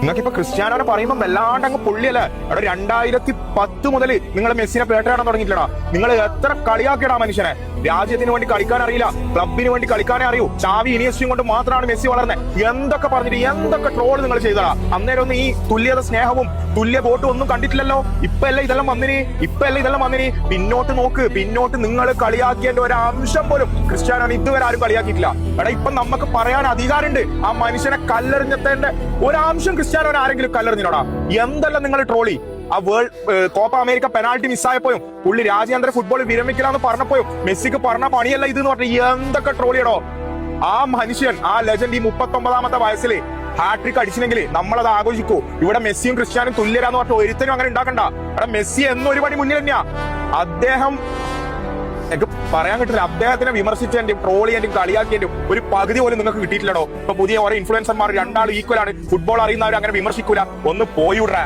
നിങ്ങൾക്ക് ഇപ്പൊ ക്രിസ്ത്യാനോനെ പറയുമ്പോൾ വല്ലാണ്ട് അങ്ങ് പൊള്ളിയല്ലേ? അവിടെ 2010 മുതൽ നിങ്ങൾ മെസ്സിനെ പേട്ടയാടാൻ തുടങ്ങിയിട്ടില്ലടാ. നിങ്ങൾ എത്ര കളിയാക്കിയടാ മനുഷ്യനെ. രാജ്യത്തിന് വേണ്ടി കളിക്കാൻ അറിയില്ല, ക്ലബിന് വേണ്ടി കളിക്കാനേ അറിയൂ. ചാവി ഇനിയസ്റ്റും കൊണ്ട് മാത്രമാണ് മെസ്സി വളർന്നത്. എന്തൊക്കെ പറഞ്ഞിട്ട് എന്തൊക്കെ ട്രോൾ നിങ്ങൾ ചെയ്തടാ. അന്നേരം ഒന്നും ഈ തുല്യത സ്നേഹവും തുല്യ വോട്ടും ഒന്നും കണ്ടിട്ടില്ലല്ലോ. ഇപ്പല്ല ഇതെല്ലാം വന്നിനി. പിന്നോട്ട് നോക്ക്, പിന്നോട്ട് നിങ്ങൾ കളിയാക്കിയതിന്റെ ഒരു അംശം പോലും ക്രിസ്ത്യാനോനെ ഇതുവരെ ആരും കളിയാക്കിയിട്ടില്ല. എടാ ഇപ്പൊ നമുക്ക് പറയാൻ അധികാരമുണ്ട്. ആ മനുഷ്യനെ കല്ലെറിഞ്ഞത്തിന്റെ ഒരംശം ക്രിസ്ത്യാനോനെ ആരെങ്കിലും കല്ലെറിഞ്ഞിനോടാ? എന്തെല്ലാം നിങ്ങൾ ട്രോളി. ആ കോപ്പ അമേരിക്ക പെനാൾട്ടി മിസ്സായപ്പോഴും പുള്ളി രാജ്യാന്തര ഫുട്ബോൾ വിരമിക്കലാന്ന് പറഞ്ഞപ്പോഴും മെസ്സിക്ക് പറഞ്ഞ പണിയല്ല ഇത് എന്ന് പറഞ്ഞ എന്തൊക്കെ ട്രോളിയടോ. ആ മനുഷ്യൻ, ആ ലെജൻഡ് ഈ 39ാമത്തെ വയസ്സിൽ ഹാട്രിക് അടിച്ചില്ലെങ്കിൽ നമ്മളത് ആഘോഷിക്കൂ. ഇവിടെ മെസ്സിയും ക്രിസ്ത്യാനും തുല്യരാന്ന് പറഞ്ഞ ഒരുത്തനും അങ്ങനെ ഉണ്ടാക്കണ്ട. എടാ മെസ്സി എന്നൊരു പടി മുന്നിൽ തന്നെയാ. അദ്ദേഹം എനിക്ക് പറയാൻ കിട്ടില്ല. അദ്ദേഹത്തിനെ വിമർശിച്ചതിന്റെയും ട്രോൾ ചെയ്യാനും കളിയാക്കിയതിന്റെയും ഒരു പകുതി പോലും നിങ്ങൾക്ക് കിട്ടിയിട്ടില്ലടോ. ഇപ്പൊ പുതിയ ഓരോ ഇൻഫ്ലുവൻസർമാർ 2 ആൾ ഈക്വലാണ്. ഫുട്ബോൾ അറിയുന്നവർ അങ്ങനെ വിമർശിക്കൂല. ഒന്ന് പോയിവിടേ.